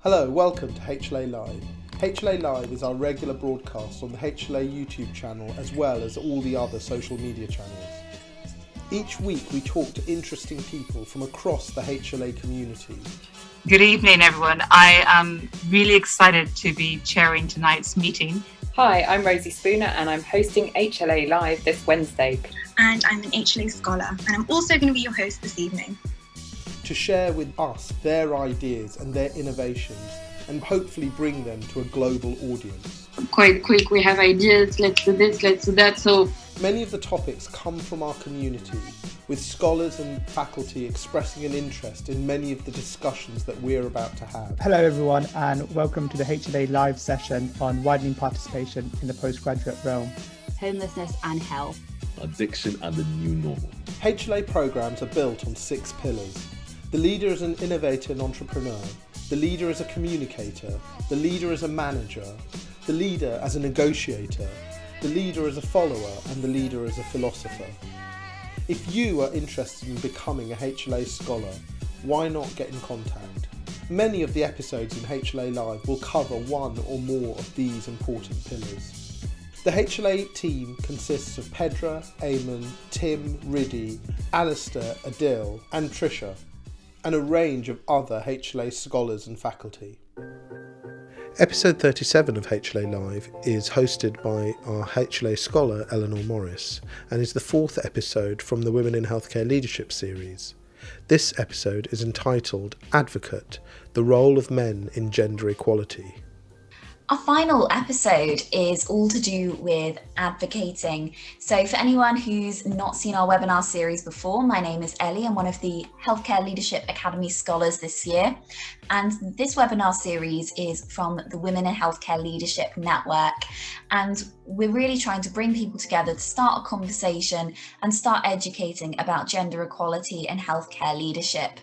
Hello, welcome to HLA Live. HLA Live is our regular broadcast on the HLA YouTube channel as well as all the other social media channels. Each week we talk to interesting people from across the HLA community. Good evening, everyone. I am really excited to be chairing tonight's meeting. Hi, I'm Rosie Spooner and I'm hosting HLA Live this Wednesday. And I'm an HLA Scholar and I'm also going to be your host this evening. To share with us their ideas and their innovations and hopefully bring them to a global audience. Quite quick, we have ideas, let's do this, let's do that. So many of the topics come from our community, with scholars and faculty expressing an interest in many of the discussions that we're about to have. Hello everyone and welcome to the HLA Live session on widening participation in the postgraduate realm. Homelessness and health. Addiction and the new normal. HLA programs are built on 6 pillars. The leader is an innovator and entrepreneur. The leader is a communicator. The leader is a manager. The leader as a negotiator. The leader as a follower. And the leader as a philosopher. If you are interested in becoming a HLA scholar, why not get in contact? Many of the episodes in HLA Live will cover one or more of these important pillars. The HLA team consists of Pedra, Eamon, Tim, Riddy, Alistair, Adil and Trisha, and a range of other HLA scholars and faculty. Episode 37 of HLA Live is hosted by our HLA scholar Elle Morris and is the 4th episode from the Women in Healthcare Leadership series. This episode is entitled Advocate, the Role of Men in Gender Equality. Our final episode is all to do with advocating. So for anyone who's not seen our webinar series before, my name is Ellie. I'm one of the Healthcare Leadership Academy scholars this year. And this webinar series is from the Women in Healthcare Leadership Network. And we're really trying to bring people together to start a conversation and start educating about gender equality and healthcare leadership.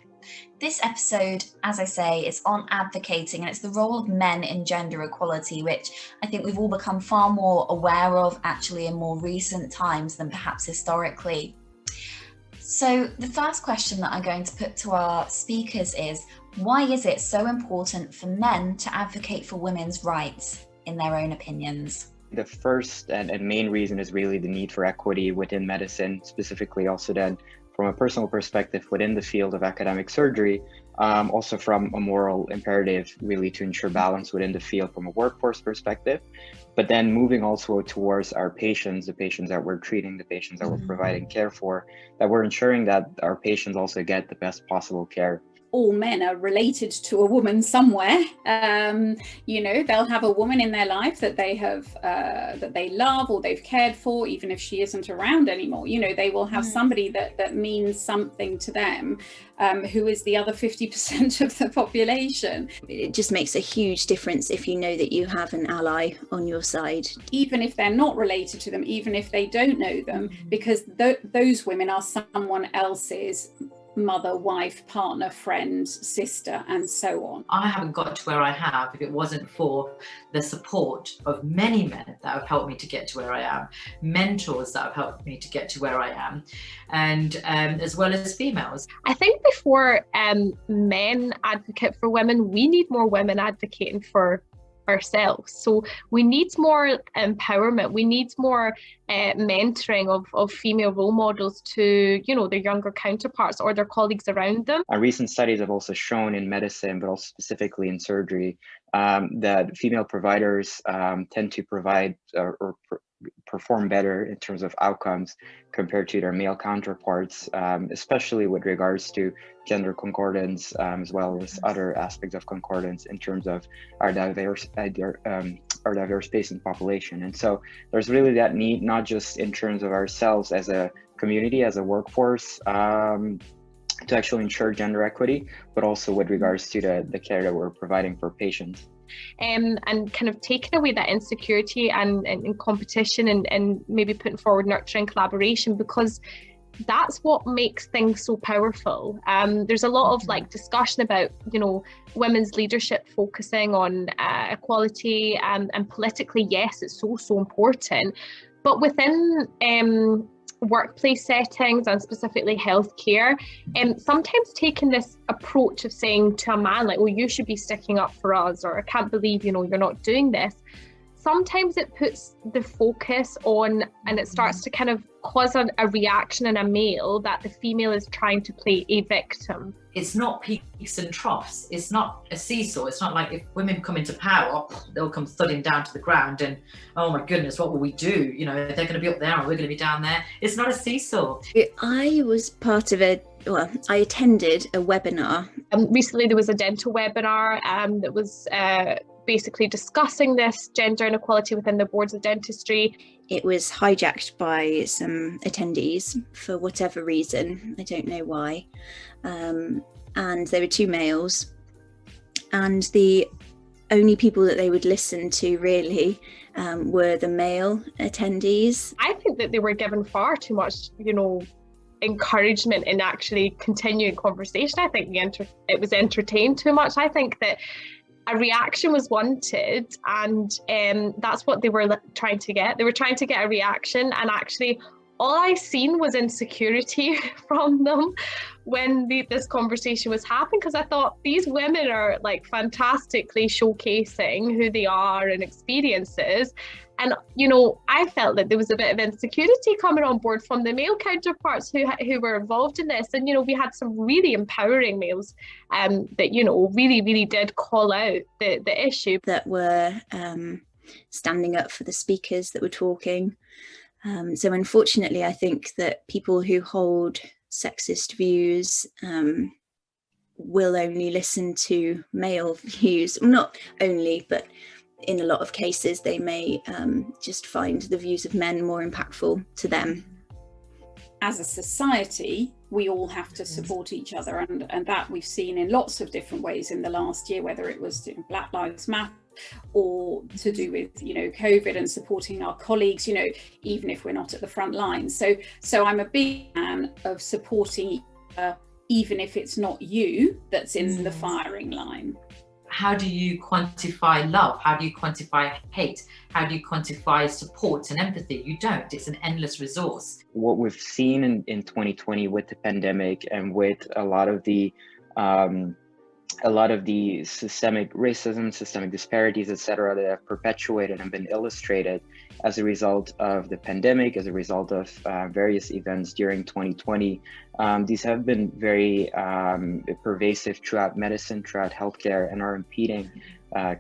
This episode, as I say, is on advocating and it's the role of men in gender equality, which I think we've all become far more aware of actually in more recent times than perhaps historically. So the first question that I'm going to put to our speakers is, why is it so important for men to advocate for women's rights in their own opinions? The first and main reason is really the need for equity within medicine, specifically also then from a personal perspective within the field of academic surgery, also from a moral imperative really to ensure balance within the field from a workforce perspective, but then moving also towards our patients, the patients that we're treating, the patients that we're providing care for, that we're ensuring that our patients also get the best possible care. All men are related to a woman somewhere. They'll have a woman in their life that they have, that they love or they've cared for, even if she isn't around anymore. They will have somebody that means something to them, who is the other 50% of the population. It just makes a huge difference if you know that you have an ally on your side. Even if they're not related to them, even if they don't know them, because those women are someone else's mother, wife, partner, friend, sister, and so on. I haven't got to where I have if it wasn't for the support of many men that have helped me to get to where I am, mentors that have helped me to get to where I am, and as well as females. I think before men advocate for women, we need more women advocating for ourselves. So we need more empowerment, we need more mentoring of female role models to, their younger counterparts or their colleagues around them. Recent studies have also shown in medicine, but also specifically in surgery, that female providers tend to provide or perform better in terms of outcomes compared to their male counterparts, especially with regards to gender concordance, as well as other aspects of concordance in terms of our diverse patient population. And so there's really that need, not just in terms of ourselves as a community, as a workforce, to actually ensure gender equity, but also with regards to the care that we're providing for patients. And kind of taking away that insecurity and competition and maybe putting forward nurturing collaboration, because that's what makes things so powerful. There's a lot of discussion about, women's leadership focusing on equality and politically, yes, it's so important. But within workplace settings and specifically healthcare, and sometimes taking this approach of saying to a man like, "Oh, you should be sticking up for us," or "I can't believe, you know, you're not doing this." Sometimes it puts the focus on, and it starts to kind of cause a reaction in a male that the female is trying to play a victim. It's not peaks and troughs. It's not a seesaw. It's not like if women come into power, they'll come thudding down to the ground and, oh my goodness, what will we do? You know, they're going to be up there and we're going to be down there. It's not a seesaw. I was part of I attended a webinar. Recently there was a dental webinar that was basically discussing this gender inequality within the boards of dentistry. It was hijacked by some attendees for whatever reason, I don't know why, and there were two males, and the only people that they would listen to really were the male attendees. I think that they were given far too much, you know, encouragement in actually continuing conversation. I think it was entertained too much. I think that a reaction was wanted, and that's what they were trying to get. They were trying to get a reaction, and actually all I seen was insecurity from them when this conversation was happening, because I thought these women are like fantastically showcasing who they are and experiences. And, you know, I felt that there was a bit of insecurity coming on board from the male counterparts who were involved in this. And, you know, we had some really empowering males that, you know, really, really did call out the issue. That were standing up for the speakers that were talking. So unfortunately, I think that people who hold sexist views will only listen to male views. Not only, but in a lot of cases, they may just find the views of men more impactful to them. As a society, we all have to support each other, and that we've seen in lots of different ways in the last year, whether it was Black Lives Matter or to do with, you know, COVID and supporting our colleagues, you know, even if we're not at the front line. So I'm a big fan of supporting even if it's not you that's in the firing line. How do you quantify love? How do you quantify hate? How do you quantify support and empathy? You don't. It's an endless resource. What we've seen in 2020 with the pandemic and with a lot of the systemic racism, systemic disparities, etc., that have perpetuated and been illustrated as a result of the pandemic, as a result of various events during 2020. These have been very pervasive throughout medicine, throughout healthcare, and are impeding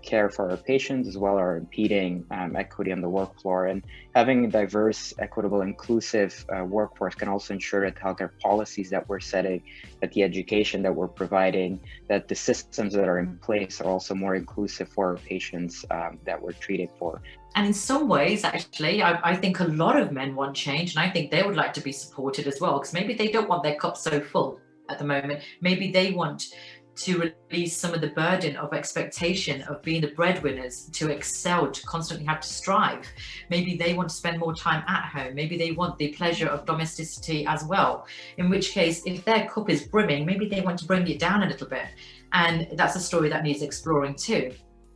care for our patients, as well are impeding equity on the work floor. And having a diverse, equitable, inclusive workforce can also ensure that healthcare policies that we're setting, that the education that we're providing, that the systems that are in place are also more inclusive for our patients that we're treating for. And in some ways, actually, I think a lot of men want change, and I think they would like to be supported as well, because maybe they don't want their cup so full at the moment. Maybe they want to release some of the burden of expectation of being the breadwinners, to excel, to constantly have to strive. Maybe they want to spend more time at home. Maybe they want the pleasure of domesticity as well. In which case, if their cup is brimming, maybe they want to bring it down a little bit. And that's a story that needs exploring too.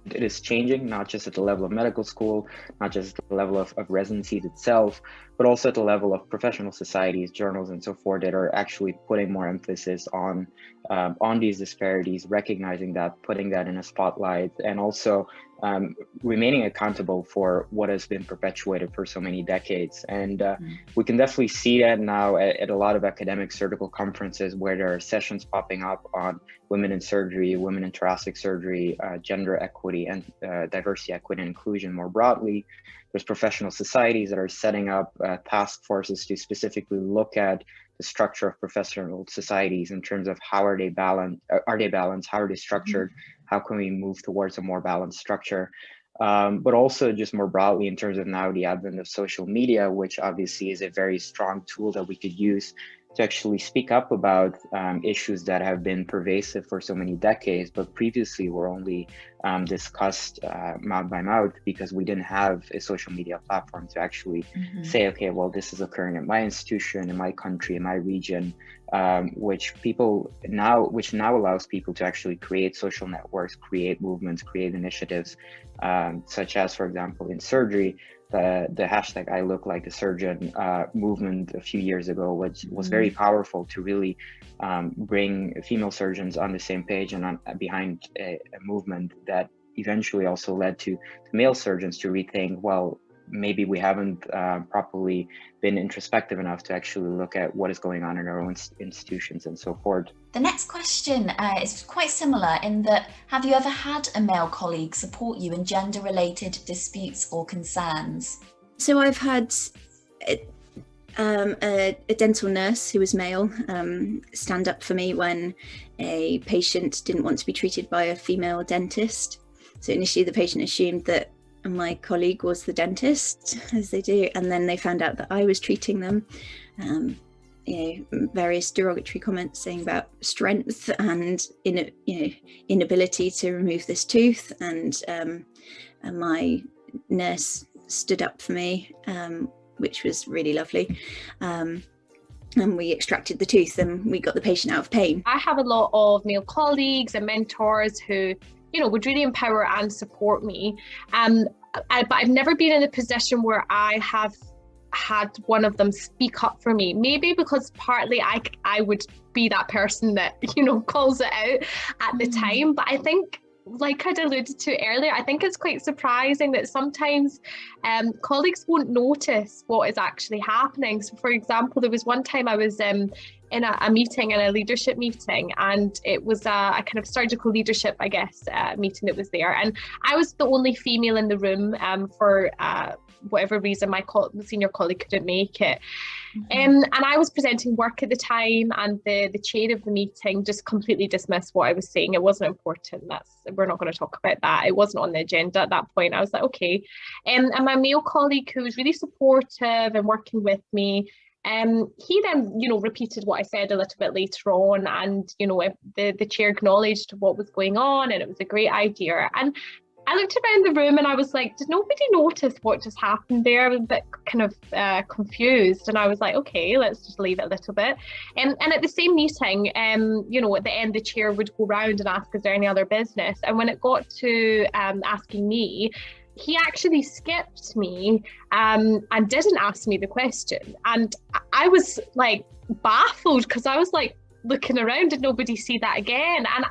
It is changing, not just at the level of medical school, not just at the level of residencies itself, but also at the level of professional societies, journals, and so forth, that are actually putting more emphasis on these disparities, recognizing that, putting that in a spotlight, and also remaining accountable for what has been perpetuated for so many decades. And we can definitely see that now at a lot of academic surgical conferences, where there are sessions popping up on women in surgery, women in thoracic surgery, gender equity, and diversity, equity, and inclusion more broadly. There's professional societies that are setting up task forces to specifically look at the structure of professional societies in terms of how are they balanced, how are they structured, how can we move towards a more balanced structure, but also just more broadly in terms of now the advent of social media, which obviously is a very strong tool that we could use to actually speak up about issues that have been pervasive for so many decades, but previously were only discussed mouth by mouth, because we didn't have a social media platform to actually say, okay, well, this is occurring in my institution, in my country, in my region, which now allows people to actually create social networks, create movements, create initiatives, such as, for example, in surgery, the hashtag I look like a surgeon movement a few years ago, which was very powerful to really bring female surgeons on the same page and behind a movement that eventually also led to male surgeons to rethink, well, maybe we haven't properly been introspective enough to actually look at what is going on in our own institutions and so forth. The next question is quite similar in that, have you ever had a male colleague support you in gender-related disputes or concerns? So I've had a dental nurse who was male stand up for me when a patient didn't want to be treated by a female dentist. So initially the patient assumed that my colleague was the dentist, as they do, and then they found out that I was treating them. Various derogatory comments saying about strength and inability to remove this tooth, and my nurse stood up for me, which was really lovely. And we extracted the tooth and we got the patient out of pain. I have a lot of male colleagues and mentors who would really empower and support me. But I've never been in a position where I have had one of them speak up for me. Maybe because partly I would be that person that, calls it out at the time. But I think, like I'd alluded to earlier, I think it's quite surprising that sometimes colleagues won't notice what is actually happening. So for example, there was one time I was in a meeting, in a leadership meeting, and it was a kind of surgical leadership, I guess, meeting that was there. And I was the only female in the room for whatever reason. My senior colleague couldn't make it. And I was presenting work at the time, and the chair of the meeting just completely dismissed what I was saying. It wasn't important. We're not going to talk about that. It wasn't on the agenda at that point. I was like, okay. And my male colleague, who was really supportive and working with me, he then, repeated what I said a little bit later on, and, the chair acknowledged what was going on, and it was a great idea. And I looked around the room and I was like, did nobody notice what just happened there? I was a bit kind of confused, and I was like, okay, let's just leave it a little bit. And at the same meeting, at the end, the chair would go round and ask, is there any other business? And when it got to asking me, he actually skipped me and didn't ask me the question. And I was like baffled, because I was like looking around, did nobody see that again? And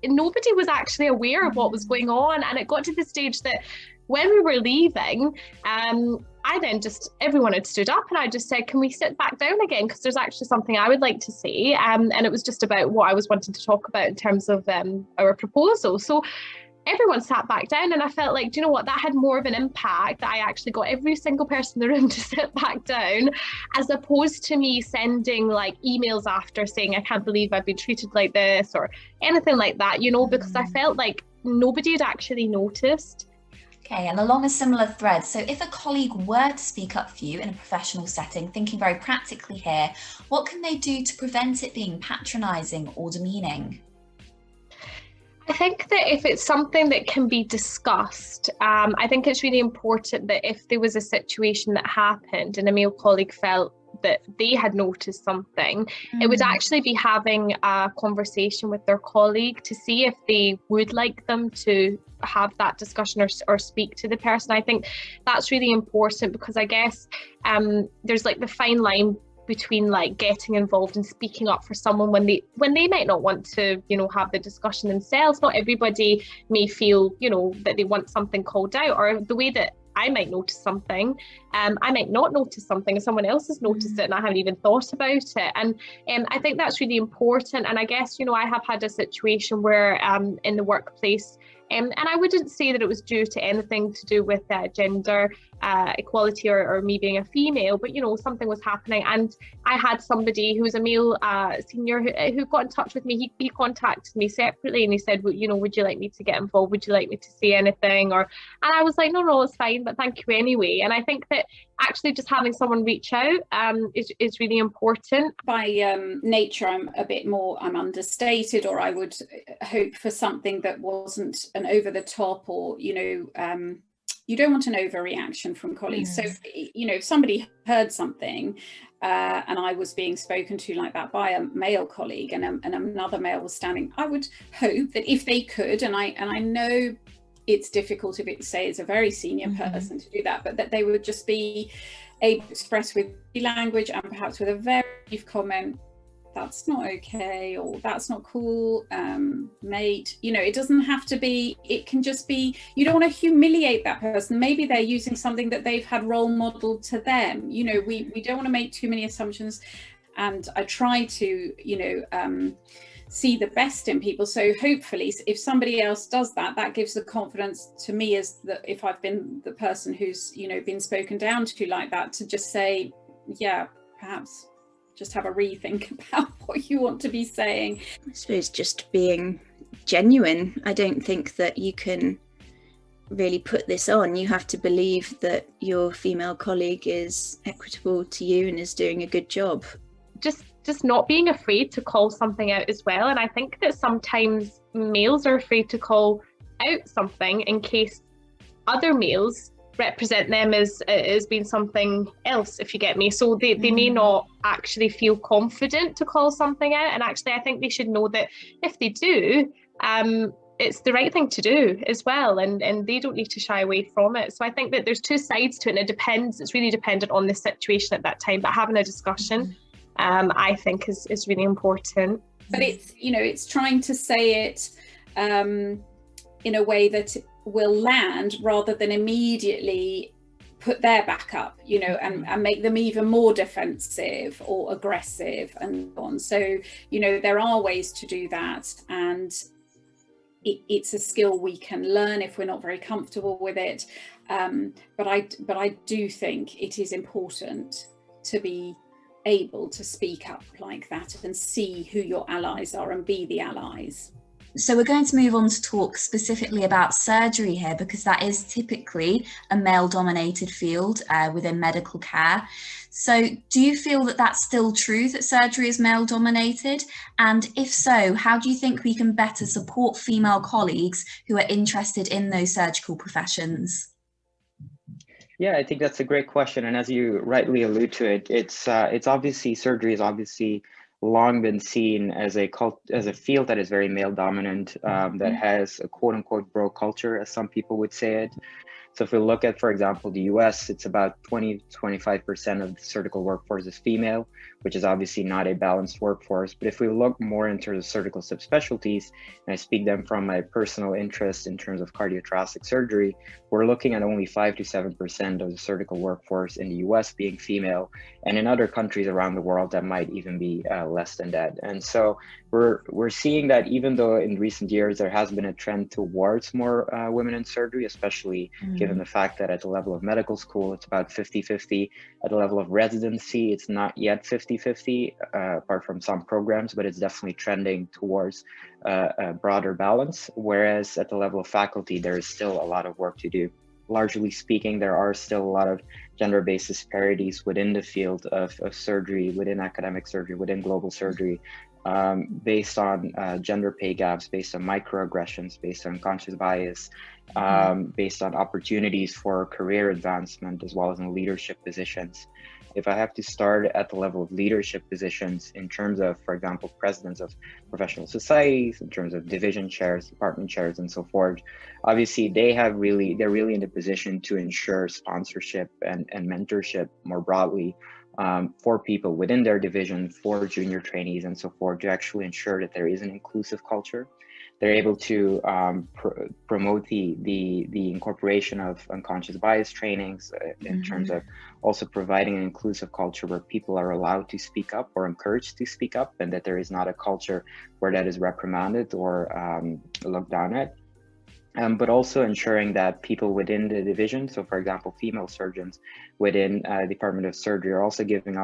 nobody was actually aware of what was going on. And it got to the stage that when we were leaving, I then everyone had stood up, and I just said, can we sit back down again? Because there's actually something I would like to say. And it was just about what I was wanting to talk about in terms of our proposal. So everyone sat back down, and I felt like, do you know what, that had more of an impact, that I actually got every single person in the room to sit back down, as opposed to me sending like emails after saying, I can't believe I've been treated like this, or anything like that, because I felt like nobody had actually noticed. Okay, and along a similar thread, so if a colleague were to speak up for you in a professional setting, thinking very practically here, what can they do to prevent it being patronising or demeaning? I think that if it's something that can be discussed, I think it's really important that if there was a situation that happened and a male colleague felt that they had noticed something, it would actually be having a conversation with their colleague to see if they would like them to have that discussion or speak to the person. I think that's really important, because I guess there's like the fine line between like getting involved and speaking up for someone when they might not want to have the discussion themselves. Not everybody may feel that they want something called out, or the way that I might notice something, I might not notice something and someone else has noticed it and I haven't even thought about it. And I think that's really important. And I guess I have had a situation where in the workplace, and I wouldn't say that it was due to anything to do with gender equality or me being a female, but something was happening, and I had somebody who was a male senior who got in touch with me. He contacted me separately and he said, would you like me to get involved? Would you like me to say anything? And I was like, no, it's fine, but thank you anyway. And I think that actually just having someone reach out is really important. By nature, I'm understated, or I would hope for something that wasn't an over the top or you don't want an overreaction from colleagues. So, you know, if somebody heard something and I was being spoken to like that by a male colleague and another male was standing, I would hope that if they could, and I know it's difficult if it say it's a very senior person to do that, but that they would just be able to express with language and perhaps with a very brief comment, that's not okay, or that's not cool, mate. You know, it doesn't have to be, it can just be, you don't want to humiliate that person. Maybe they're using something that they've had role modeled to them. You know, we don't want to make too many assumptions. And I try to, you know, see the best in people. So hopefully if somebody else does that, that gives the confidence to me as that if I've been the person who's, you know, been spoken down to like that, to just say, yeah, perhaps just have a rethink about what you want to be saying. I suppose just being genuine. I don't think that you can really put this on. You have to believe that your female colleague is equitable to you and is doing a good job. Just not being afraid to call something out as well. And I think that sometimes males are afraid to call out something in case other males represent them as being something else, if you get me. So they may not actually feel confident to call something out. And actually, I think they should know that if they do, it's the right thing to do as well. And they don't need to shy away from it. So I think that there's two sides to it, and it depends. It's really dependent on the situation at that time. But having a discussion, I think is really important. But it's, you know, it's trying to say it in a way that will land rather than immediately put their back up, you know, and make them even more defensive or aggressive and so on. So, you know, there are ways to do that, and it's a skill we can learn if we're not very comfortable with it. But I do think it is important to be able to speak up like that and see who your allies are and be the allies. So we're going to move on to talk specifically about surgery here, because that is typically a male-dominated field within medical care. So do you feel that that's still true, that surgery is male-dominated? And if so, how do you think we can better support female colleagues who are interested in those surgical professions? Yeah, I think that's a great question. And as you rightly allude to it, it's obviously, surgery is obviously long been seen as a field that is very male dominant, that has a quote unquote bro culture, as some people would say it. So if we look at, for example, the US, it's about 20-25% of the surgical workforce is female, which is obviously not a balanced workforce. But if we look more into the surgical subspecialties, and I speak them from my personal interest in terms of cardiothoracic surgery, we're looking at only 5 to 7% of the surgical workforce in the US being female. And in other countries around the world, that might even be less than that. And so we're seeing that even though in recent years there has been a trend towards more women in surgery, especially given the fact that at the level of medical school, it's about 50-50. At the level of residency, it's not yet 50-50, apart from some programs, but it's definitely trending towards a broader balance. Whereas at the level of faculty, there is still a lot of work to do. Largely speaking, there are still a lot of gender-based disparities within the field of surgery, within academic surgery, within global surgery, based on gender pay gaps, based on microaggressions, based on unconscious bias, based on opportunities for career advancement, as well as in leadership positions. If I have to start at the level of leadership positions in terms of, for example, presidents of professional societies, in terms of division chairs, department chairs, and so forth, obviously they're really in the position to ensure sponsorship and mentorship more broadly for people within their division, for junior trainees and so forth, to actually ensure that there is an inclusive culture. They're able to promote the incorporation of unconscious bias trainings in terms of also providing an inclusive culture where people are allowed to speak up or encouraged to speak up, and that there is not a culture where that is reprimanded or looked down at. But also ensuring that people within the division, so for example, female surgeons within Department of Surgery, are also given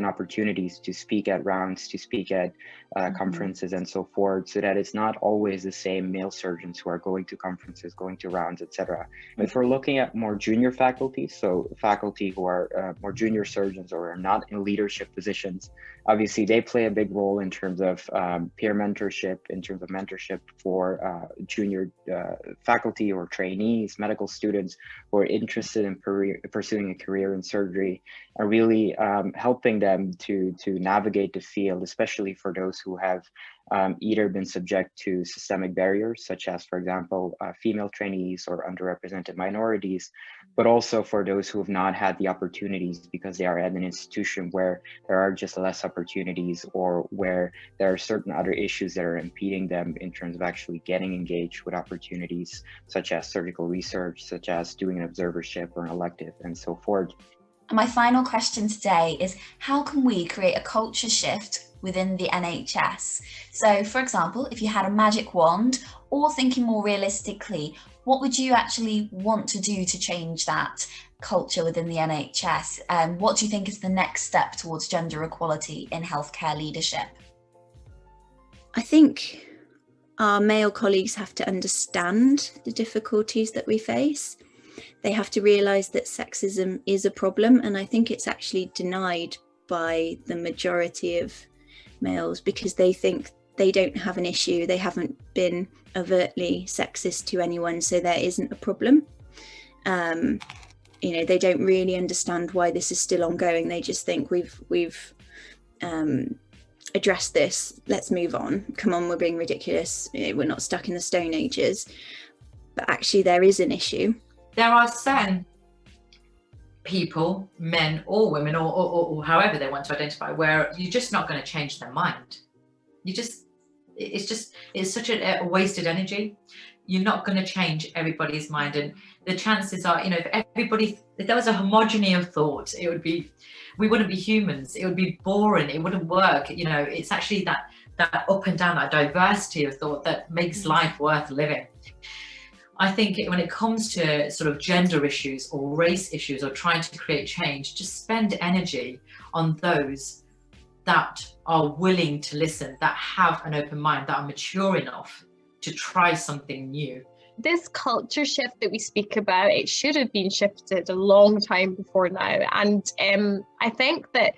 opportunities to speak at rounds, to speak at conferences and so forth, so that it's not always the same male surgeons who are going to conferences, going to rounds, etc. If we're looking at more junior faculty, so faculty who are more junior surgeons or are not in leadership positions, obviously they play a big role in terms of peer mentorship, in terms of mentorship for junior faculty or trainees, medical students who are interested in pursuing a career in surgery, and really helping them to navigate the field, especially for those who have either been subject to systemic barriers, such as, for example, female trainees or underrepresented minorities, but also for those who have not had the opportunities because they are at an institution where there are just less opportunities, or where there are certain other issues that are impeding them in terms of actually getting engaged with opportunities, such as surgical research, such as doing an observership or an elective, and so forth. And my final question today is, how can we create a culture shift within the NHS? So, for example, if you had a magic wand, or thinking more realistically, what would you actually want to do to change that culture within the NHS? And what do you think is the next step towards gender equality in healthcare leadership? I think our male colleagues have to understand the difficulties that we face. They have to realise that sexism is a problem, and I think it's actually denied by the majority of males because they think they don't have an issue, they haven't been overtly sexist to anyone, so there isn't a problem. You know, they don't really understand why this is still ongoing. They just think we've addressed this, let's move on. Come on, we're being ridiculous. You know, we're not stuck in the Stone Ages. But actually there is an issue. There are certain people, men or women, or however they want to identify, where you're just not going to change their mind. It's such a wasted energy. You're not going to change everybody's mind, and the chances are, you know, if there was a homogeny of thought, we wouldn't be humans. It would be boring. It wouldn't work. You know, it's actually that up and down, that diversity of thought that makes life worth living. I think when it comes to sort of gender issues or race issues or trying to create change, just spend energy on those that are willing to listen, that have an open mind, that are mature enough to try something new. This culture shift that we speak about, it should have been shifted a long time before now. And I think that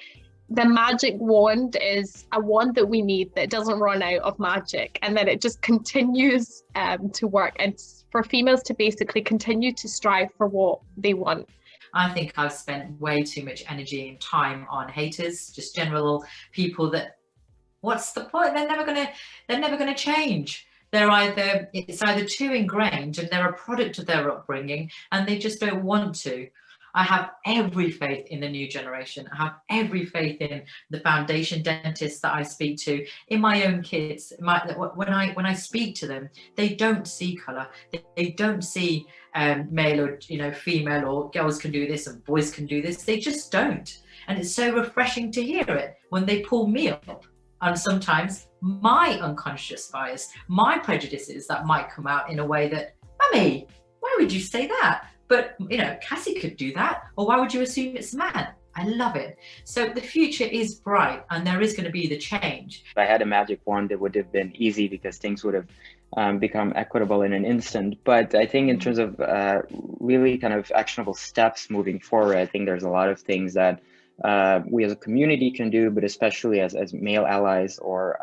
the magic wand is a wand that we need that doesn't run out of magic, and that it just continues to work, and for females to basically continue to strive for what they want. I think I've spent way too much energy and time on haters, just general people that, what's the point? They're never gonna change. It's either too ingrained and they're a product of their upbringing and they just don't want to. I have every faith in the new generation. I have every faith in the foundation dentists that I speak to, in my own kids. When I speak to them, they don't see colour. They don't see male or female, or girls can do this and boys can do this. They just don't. And it's so refreshing to hear it when they pull me up. And sometimes my unconscious bias, my prejudices that might come out in a way that, Mummy, why would you say that? But, Cassie could do that. Or why would you assume it's a man? I love it. So the future is bright and there is going to be the change. If I had a magic wand, it would have been easy because things would have become equitable in an instant. But I think in terms of really kind of actionable steps moving forward, I think there's a lot of things that we as a community can do, but especially as male allies or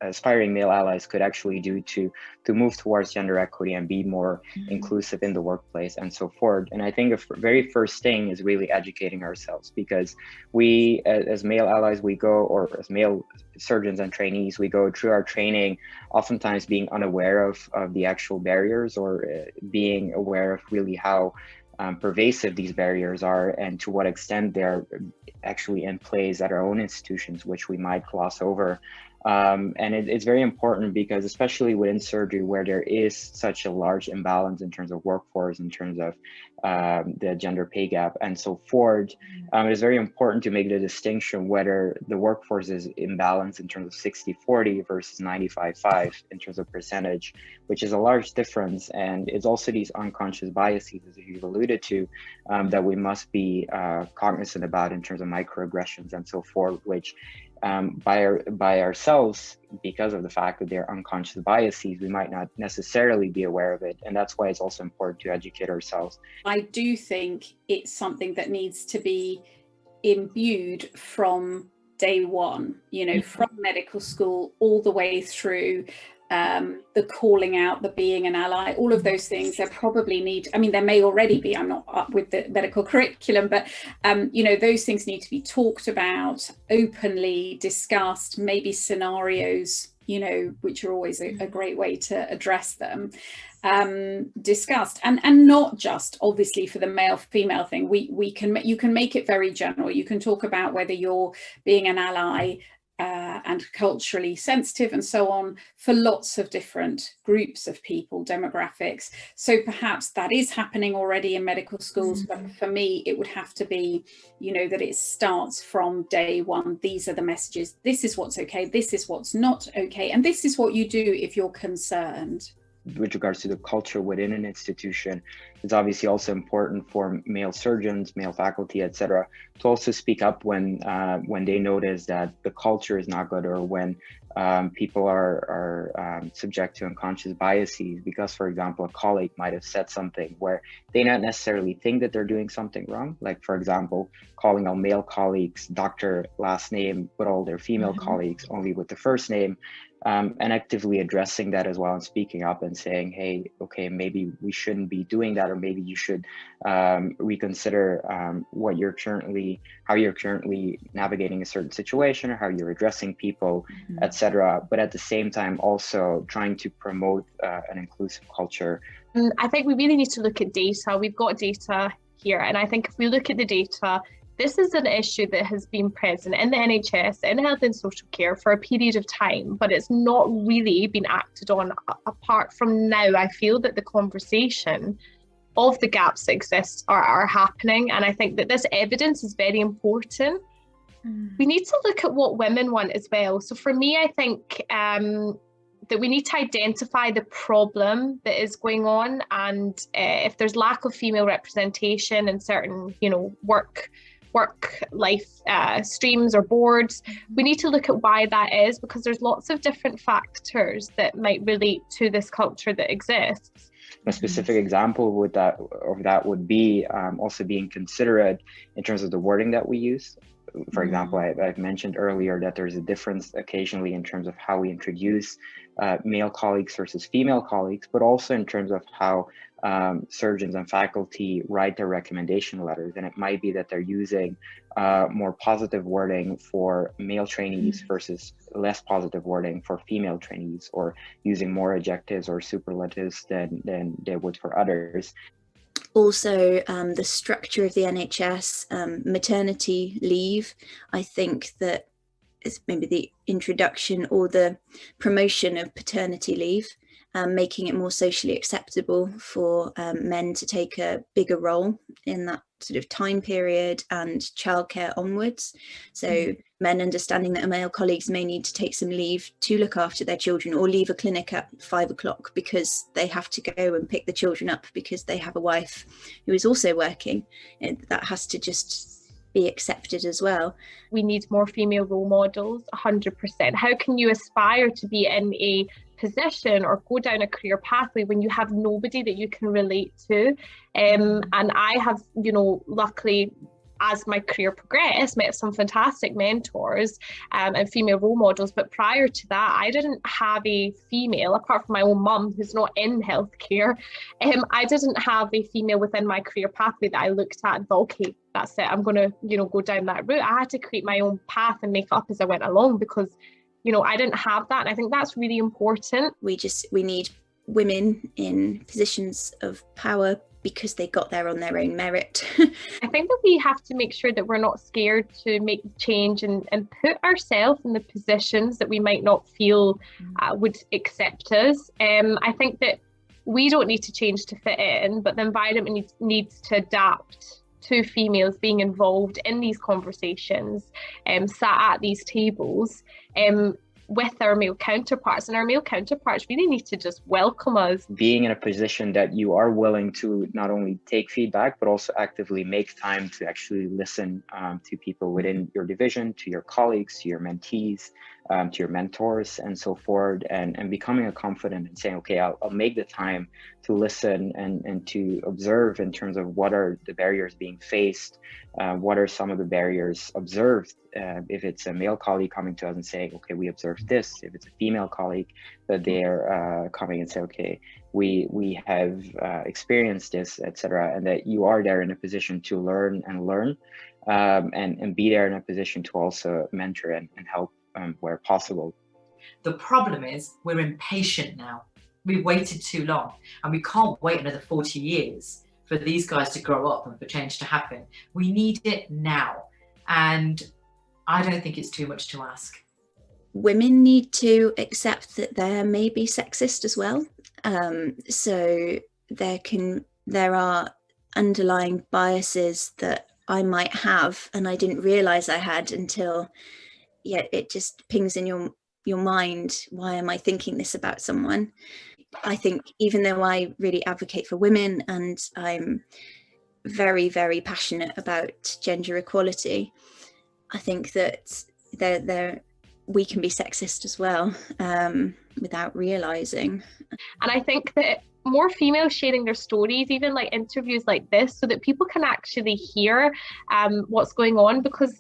aspiring male allies could actually do to move towards gender equity and be more inclusive in the workplace and so forth. And I think the very first thing is really educating ourselves, because we as male allies, we go, or as male surgeons and trainees, we go through our training oftentimes being unaware of the actual barriers, or being aware of really how pervasive these barriers are and to what extent they're actually in place at our own institutions, which we might gloss over. And it's very important because, especially within surgery, where there is such a large imbalance in terms of workforce, in terms of the gender pay gap and so forth, it's very important to make the distinction whether the workforce is imbalanced in terms of 60-40 versus 95-5 in terms of percentage, which is a large difference. And it's also these unconscious biases, as you've alluded to, that we must be cognizant about in terms of microaggressions and so forth, which by ourselves, because of the fact that they're unconscious biases, we might not necessarily be aware of it. And that's why it's also important to educate ourselves. I do think it's something that needs to be imbued from day one, from medical school all the way through. the calling out, the being an ally, all of those things, there probably need, I mean, there may already be, I'm not up with the medical curriculum, but, you know, those things need to be talked about, openly discussed, maybe scenarios, you know, which are always a great way to address them, discussed, and not just obviously for the male female thing. You can make it very general. You can talk about whether you're being an ally and culturally sensitive and so on for lots of different groups of people, demographics. So perhaps that is happening already in medical schools, but for me it would have to be, you know, that it starts from day one. These are the messages. This is what's okay, this is what's not okay, and this is what you do if you're concerned. With regards to the culture within an institution, it's obviously also important for male surgeons, male faculty, etc., to also speak up when they notice that the culture is not good, or when people are subject to unconscious biases because, for example, a colleague might have said something where they not necessarily think that they're doing something wrong. Like, for example, calling all male colleagues doctor last name, but all their female colleagues only with the first name. And actively addressing that as well, and speaking up and saying, hey, okay, maybe we shouldn't be doing that, or maybe you should reconsider how you're currently navigating a certain situation, or how you're addressing people, etc. But at the same time, also trying to promote an inclusive culture. I think we really need to look at data. We've got data here, and I think if we look at the data, this is an issue that has been present in the NHS, in health and social care for a period of time, but it's not really been acted on. Apart from now, I feel that the conversation of the gaps that exist are happening, and I think that this evidence is very important. We need to look at what women want as well. So for me, I think that we need to identify the problem that is going on, and if there's lack of female representation in certain, you know, work life streams or boards, we need to look at why that is, because there's lots of different factors that might relate to this culture that exists. A specific example of that would be also being considerate in terms of the wording that we use. For example, I've mentioned earlier that there's a difference occasionally in terms of how we introduce male colleagues versus female colleagues, but also in terms of how surgeons and faculty write their recommendation letters. And it might be that they're using more positive wording for male trainees versus less positive wording for female trainees, or using more adjectives or superlatives than they would for others. Also, the structure of the NHS, maternity leave, I think that it's maybe the introduction or the promotion of paternity leave, making it more socially acceptable for men to take a bigger role in that sort of time period and childcare onwards. So men understanding that male colleagues may need to take some leave to look after their children, or leave a clinic at 5 o'clock because they have to go and pick the children up because they have a wife who is also working. And that has to just be accepted as well. We need more female role models, 100%. How can you aspire to be in a position or go down a career pathway when you have nobody that you can relate to? And I have, you know, luckily, as my career progressed, met some fantastic mentors and female role models. But prior to that, I didn't have a female, apart from my own mum, who's not in healthcare. I didn't have a female within my career pathway that I looked at and thought, okay, that's it, I'm going to, you know, go down that route. I had to create my own path and make it up as I went along, because, you know, I didn't have that. And I think that's really important. We need women in positions of power because they got there on their own merit. I think that we have to make sure that we're not scared to make the change and put ourselves in the positions that we might not feel would accept us. I think that we don't need to change to fit in, but the environment needs to adapt to females being involved in these conversations, sat at these tables, with our male counterparts, and our male counterparts really need to just welcome us. Being in a position that you are willing to not only take feedback, but also actively make time to actually listen to people within your division, to your colleagues, to your mentees, to your mentors, and so forth, and becoming a confident and saying, okay, I'll make the time to listen and to observe in terms of what are the barriers being faced, what are some of the barriers observed if it's a male colleague coming to us and saying, okay, we observed this. If it's a female colleague, that they're coming and say, okay, we have experienced this, etc., and that you are there in a position to learn and be there in a position to also mentor and help where possible. The problem is we're impatient now. We've waited too long, and we can't wait another 40 years for these guys to grow up and for change to happen. We need it now. And I don't think it's too much to ask. Women need to accept that there may be sexist as well. So there are underlying biases that I might have and I didn't realize I had until it just pings in your mind. Why am I thinking this about someone? I think even though I really advocate for women and I'm very, very passionate about gender equality, I think that we can be sexist as well without realizing. And I think that more females sharing their stories, even like interviews like this, so that people can actually hear what's going on, because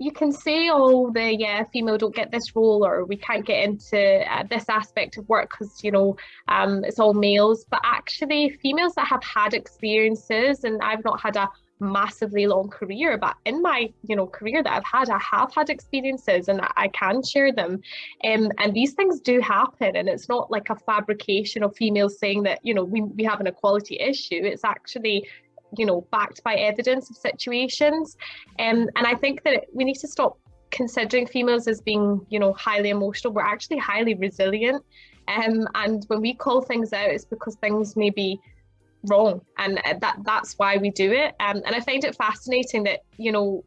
you can say, oh, female don't get this role, or we can't get into this aspect of work because, it's all males. But actually females that have had experiences, and I've not had a massively long career, but in my career that I have had experiences and I can share them, and these things do happen, and it's not like a fabrication of females saying that we have an equality issue. It's actually backed by evidence of situations, and I think that we need to stop considering females as being highly emotional. We're actually highly resilient, and when we call things out, it's because things may be wrong, and that's why we do it. And I find it fascinating that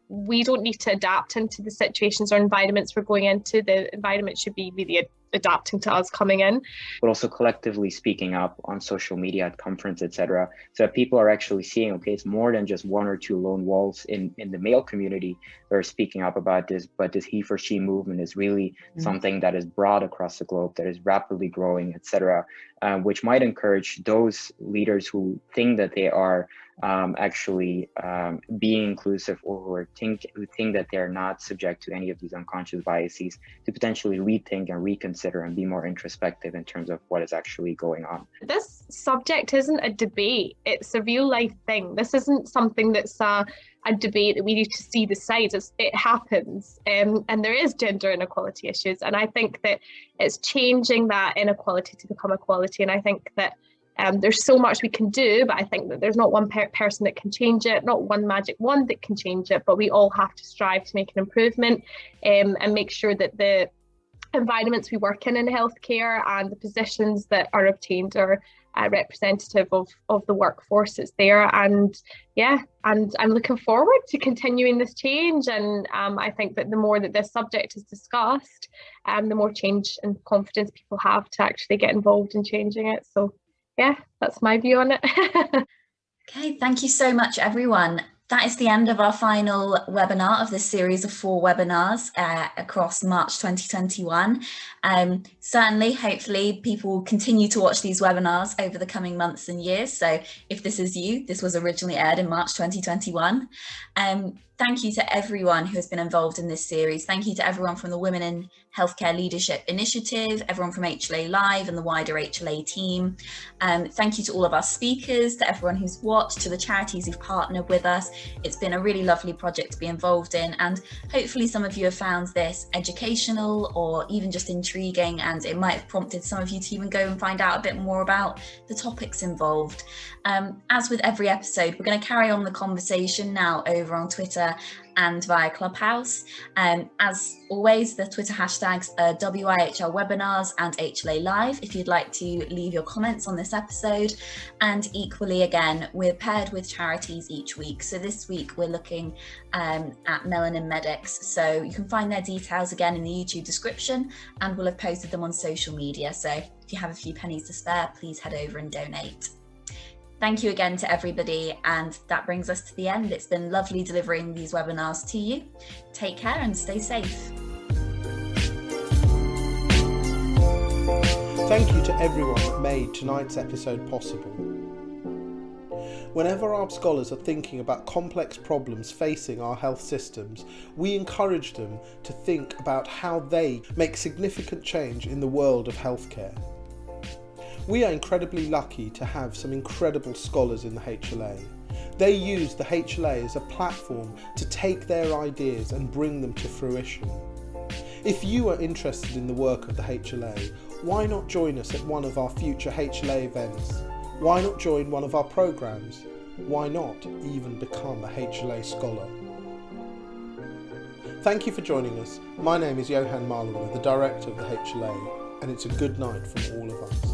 we don't need to adapt into the situations or environments we're going into. The environment should be really adapting to us coming in, but also collectively speaking up on social media, at conference, etc., so that people are actually seeing, okay, it's more than just one or two lone wolves in the male community that are speaking up about this, but this he for she movement is really something that is broad across the globe, that is rapidly growing, etc., which might encourage those leaders who think that they are actually being inclusive, or who think that they're not subject to any of these unconscious biases, to potentially rethink and reconsider and be more introspective in terms of what is actually going on. This subject isn't a debate, it's a real life thing. This isn't something that's a debate that we need to see the sides. It happens, and there is gender inequality issues, and I think that it's changing that inequality to become equality. And I think that there's so much we can do, but I think that there's not one person that can change it, not one magic wand that can change it, but we all have to strive to make an improvement, and make sure that the environments we work in healthcare and the positions that are obtained are representative of the workforce that's there. And I'm looking forward to continuing this change, and I think that the more that this subject is discussed, the more change and confidence people have to actually get involved in changing it. So that's my view on it. Okay, thank you so much, everyone. That is the end of our final webinar of this series of 4 webinars across March 2021. Certainly, hopefully, people will continue to watch these webinars over the coming months and years. So if this is you, this was originally aired in March 2021. Thank you to everyone who has been involved in this series. Thank you to everyone from the Women in Healthcare Leadership Initiative, everyone from HLA Live and the wider HLA team. Thank you to all of our speakers, to everyone who's watched, to the charities who've partnered with us. It's been a really lovely project to be involved in, and hopefully some of you have found this educational or even just intriguing, and it might have prompted some of you to even go and find out a bit more about the topics involved. As with every episode, we're going to carry on the conversation now over on Twitter and via Clubhouse. As always, the Twitter hashtags are WIHL webinars and HLA Live if you'd like to leave your comments on this episode. And equally, again, we're paired with charities each week. So this week we're looking at Melanin Medics. So you can find their details again in the YouTube description, and we'll have posted them on social media. So if you have a few pennies to spare, please head over and donate. Thank you again to everybody, and that brings us to the end. It's been lovely delivering these webinars to you. Take care and stay safe. Thank you to everyone that made tonight's episode possible. Whenever our scholars are thinking about complex problems facing our health systems, we encourage them to think about how they make significant change in the world of healthcare. We are incredibly lucky to have some incredible scholars in the HLA. They use the HLA as a platform to take their ideas and bring them to fruition. If you are interested in the work of the HLA, why not join us at one of our future HLA events? Why not join one of our programs? Why not even become a HLA Scholar? Thank you for joining us. My name is Johan Marlowe, the Director of the HLA, and it's a good night from all of us.